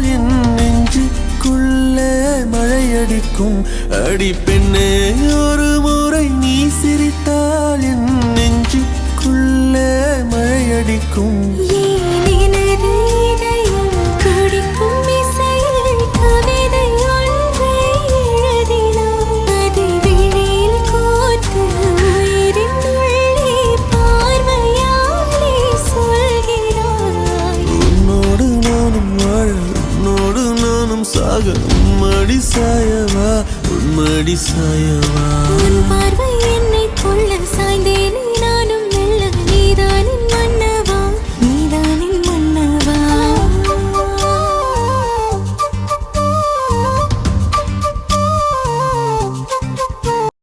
என் நெஞ்சுக்குள்ளே மழையடிக்கும். அடி பெண்ணே, ஒரு முறை நீ சிரித்தால் என் நெஞ்சுக்குள்ளே மழையடிக்கும். சாக உம்மடி சாயவா, உம்மடி சாயவா.